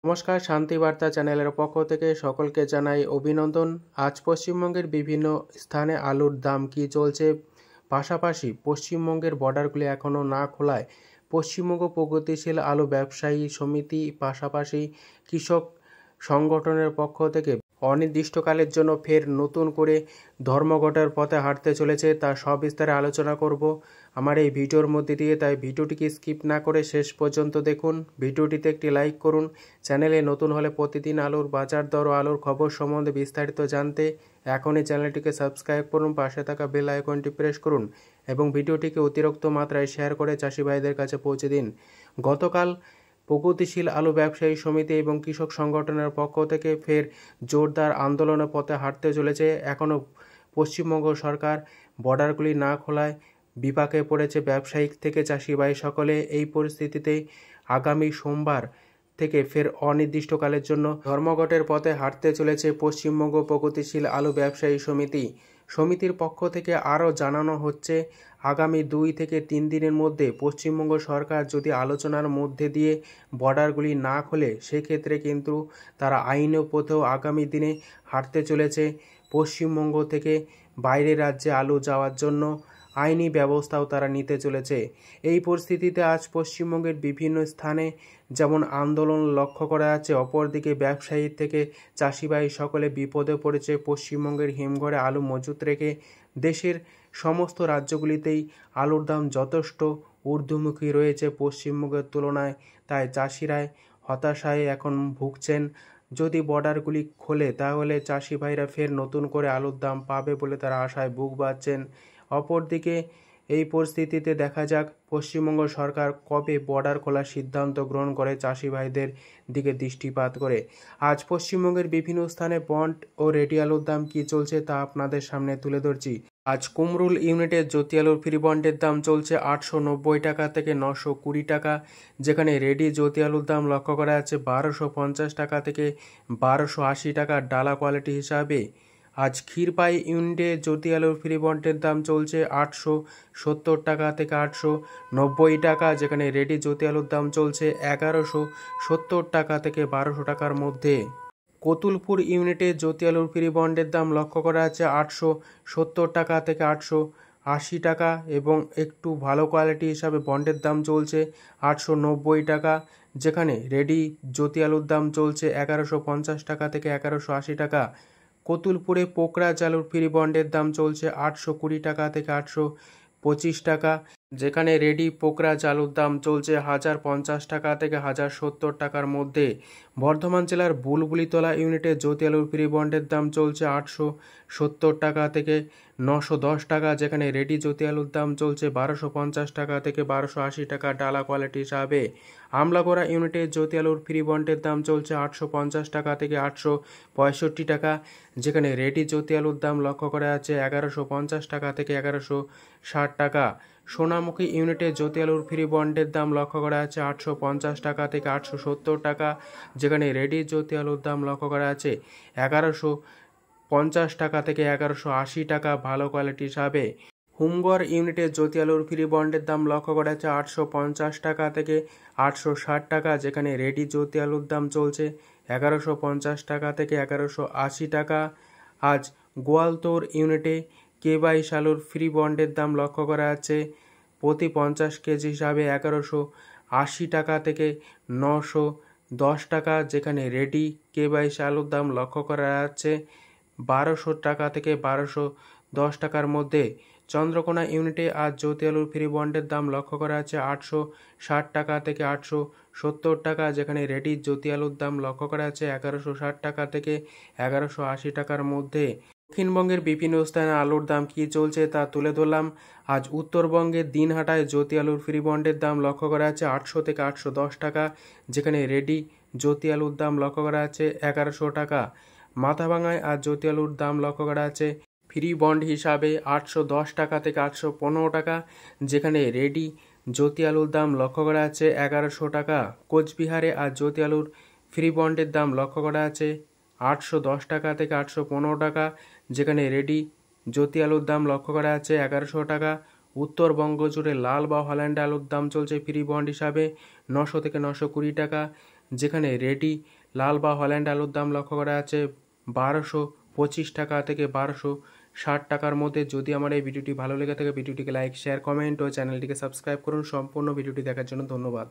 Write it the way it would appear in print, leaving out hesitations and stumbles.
নমস্কার, শান্তি বার্তা চ্যানেলের পক্ষ থেকে সকলকে জানাই অভিনন্দন। আজ পশ্চিমবঙ্গের বিভিন্ন স্থানে আলুর দাম কী চলছে, পাশাপাশি পশ্চিমবঙ্গের বর্ডারগুলি এখনও না খোলায় পশ্চিমবঙ্গ প্রগতিশীল আলু ব্যবসায়ী সমিতি পাশাপাশি কৃষক সংগঠনের পক্ষ থেকে অনির্দিষ্টকালের জন্য ফের নতুন করে ধর্মঘটের পথে হাঁটতে চলেছে, তা সবিস্তারে আলোচনা করব আমার এই ভিডিওর মধ্যে দিয়ে। তাই ভিডিওটিকে স্কিপ না করে শেষ পর্যন্ত দেখুন। ভিডিওটিতে একটি লাইক করুন। চ্যানেলে নতুন হলে প্রতিদিন আলুর বাজার দর ও আলুর খবর সম্বন্ধে বিস্তারিত জানতে এখনই চ্যানেলটিকে সাবস্ক্রাইব করুন, পাশে থাকা বেল আইকনটি প্রেস করুন এবং ভিডিওটিকে অতিরিক্ত মাত্রায় শেয়ার করে চাষি ভাইদের কাছে পৌঁছে দিন। গতকাল প্রগতিশীল আলু ব্যবসায়ী সমিতি এবং কৃষক সংগঠনের পক্ষ থেকে ফের জোরদার আন্দোলনের পথে হাঁটতে চলেছে। এখনও পশ্চিমবঙ্গ সরকার বর্ডারগুলি না খোলায় বিপাকে পড়েছে ব্যবসায়িক থেকে চাষি ভাই সকলে। এই পরিস্থিতিতে আগামী সোমবার থেকে ফের অনির্দিষ্টকালের জন্য ধর্মঘটের পথে হাঁটতে চলেছে পশ্চিমবঙ্গ প্রগতিশীল আলু ব্যবসায়ী সমিতি। সমিতির পক্ষ থেকে আরও জানানো হচ্ছে, আগামী 2 থেকে 3 দিনের মধ্যে পশ্চিমবঙ্গ সরকার যদি আলোচনার মধ্যে দিয়ে বর্ডারগুলি না খোলে, সেক্ষেত্রে কিন্তু তারা আইনের পথেও আগামী দিনে হাঁটতে চলেছে। পশ্চিমবঙ্গ থেকে বাইরের রাজ্যে আলু যাওয়ার জন্য আইনি ব্যবস্থাও তারা নিতে চলেছে। এই পরিস্থিতিতে আজ পশ্চিমবঙ্গের বিভিন্ন স্থানে যেমন আন্দোলন লক্ষ্য করা যাচ্ছে, অপরদিকে ব্যবসায়ী থেকে চাষিভাই সকলে বিপদে পড়েছে। পশ্চিমবঙ্গের হিমঘরে আলু মজুত রেখে দেশের সমস্ত রাজ্যগুলিতেই আলুর দাম যথেষ্ট ঊর্ধ্বমুখী রয়েছে পশ্চিমবঙ্গের তুলনায়। তাই চাষিরাই হতাশায় এখন ভুগছেন। যদি বর্ডারগুলি খোলে তাহলে চাষি ভাইরা ফের নতুন করে আলুর দাম পাবে বলে তারা আশায় বুক বাঁধছেন। অপরদিকে এই পরিস্থিতিতে দেখা যাক পশ্চিমবঙ্গ সরকার কবে বর্ডার খোলার সিদ্ধান্ত গ্রহণ করে চাষি ভাইদের দিকে দৃষ্টিপাত করে। আজ পশ্চিমবঙ্গের বিভিন্ন স্থানে বন্ড ও রেডি আলুর দাম কী চলছে তা আপনাদের সামনে তুলে ধরছি। আজ কুমরুল ইউনিটের জ্যোতি আলুর ফ্রি বন্ডের দাম চলছে 890 টাকা থেকে 920 টাকা, যেখানে রেডি জ্যোতি আলুর দাম লক্ষ্য করা যাচ্ছে 1250 টাকা থেকে 1280 টাকা ডালা কোয়ালিটি হিসাবে। আজ ক্ষীরপাই ইউনিটে জ্যোতি আলুর ফ্রি বন্ডের দাম চলছে 870 টাকা থেকে 890 টাকা, যেখানে রেডি জ্যোতি আলুর দাম চলছে 1170 টাকা থেকে 1200 টাকার মধ্যে। কতুলপুর ইউনিটে জ্যোতি আলুর ফ্রি বন্ডের দাম লক্ষ্য করা আছে 870 টাকা থেকে 880 টাকা এবং একটু ভালো কোয়ালিটি হিসাবে বন্ডের দাম চলছে 890 টাকা, যেখানে রেডি জ্যোতি আলুর দাম চলছে 1150 টাকা থেকে 1180 টাকা। কতুলপুরে পোকরাজ আলুর ফ্রি বন্ডের দাম চলছে 820 টাকা থেকে 825 টাকা, যেখানে রেডি পোকরাজ আলুর দাম চলছে 1050 টাকা থেকে 1070 টাকার মধ্যে। বর্ধমান জেলার বুলবুলিতলা ইউনিটে জ্যোতি আলুর ফ্রি বন্ডের দাম চলছে 870 টাকা থেকে 910 টাকা, যেখানে রেডি জ্যোতি আলুর দাম চলছে 1250 টাকা থেকে 1280 টাকা ডালা কোয়ালিটি হিসাবে। আমলাগোড়া ইউনিটে জ্যোতি আলুর ফ্রি বন্ডের দাম চলছে 850 টাকা থেকে 865 টাকা, যেখানে রেডি জ্যোতি আলুর দাম লক্ষ্য করা যাচ্ছে 1150 টাকা থেকে 1160 টাকা। সোনামুখী ইউনিটে জ্যোতি আলুর ফ্রি বন্ডের দাম লক্ষ্য করা যাচ্ছে 850 টাকা থেকে 870 টাকা, যেখানে রেডি জ্যোতি আলুর দাম লক্ষ্য করা যাচ্ছে 1150 টাকা থেকে 1180 টাকা ভালো কোয়ালিটি হিসাবে। হুমগড় ইউনিটে জ্যোতি আলুর ফ্রি বন্ডের দাম লক্ষ্য করা যাচ্ছে 850 টাকা থেকে 860 টাকা, যেখানে রেডি জ্যোতি আলুর দাম চলছে 1150 টাকা থেকে 1180 টাকা। আজ গোয়ালতোড় ইউনিটে কে22 আলুর ফ্রি বন্ডের দাম লক্ষ্য করা যাচ্ছে প্রতি 50 কেজি হিসাবে 1180 টাকা থেকে 910 টাকা, যেখানে রেডি কে22 আলুর দাম লক্ষ্য করা যাচ্ছে 1200 টাকা থেকে 1210 টাকার মধ্যে। চন্দ্রকোনা ইউনিটে আজ জ্যোতি আলুর ফ্রি বন্ডের দাম লক্ষ্য করা যাচ্ছে 860 টাকা থেকে 870 টাকা, যেখানে রেডি জ্যোতি আলুর দাম লক্ষ্য করা যাচ্ছে 1160 টাকা থেকে 1180 টাকার মধ্যে। দক্ষিণবঙ্গের বিভিন্ন স্থানে আলুর দাম কী চলছে তা তুলে ধরলাম। আজ উত্তরবঙ্গের দিনহাটায় জ্যোতি আলুর ফ্রি বন্ডের দাম লক্ষ্য করা যাচ্ছে 800 থেকে 810 টাকা, যেখানে রেডি জ্যোতি আলুর দাম লক্ষ্য করা যাচ্ছে 1100 টাকা। মাথাভাঙায় আজ জ্যোতি আলুর দাম লক্ষ্য করা যাচ্ছে ফ্রি বন্ড হিসাবে 810 টাকা থেকে 815 টাকা, যেখানে রেডি জ্যোতি আলুর দাম লক্ষ্য করা যাচ্ছে 1100 টাকা। কোচবিহারে আজ জ্যোতি আলুর ফ্রি বন্ডের দাম লক্ষ্য করা যাচ্ছে 810 টাকা থেকে 815 টাকা, যেখানে রেডি জ্যোতি আলুর দাম লক্ষ্য করা যাচ্ছে 1100 টাকা। উত্তরবঙ্গ জুড়ে লাল বা হল্যান্ড আলুর দাম চলছে ফ্রি বন্ড হিসাবে 900 থেকে 920 টাকা, যেখানে রেডি লাল বা হল্যান্ড আলুর দাম লক্ষ্য করা আছে 1225 টাকা থেকে 1260 টাকার মধ্যে। যদি আমার এই ভিডিওটি ভালো লেগে থাকে ভিডিওটিকে লাইক শেয়ার কমেন্ট ও চ্যানেলটিকে সাবস্ক্রাইব করুন। সম্পূর্ণ ভিডিওটি দেখার জন্য ধন্যবাদ।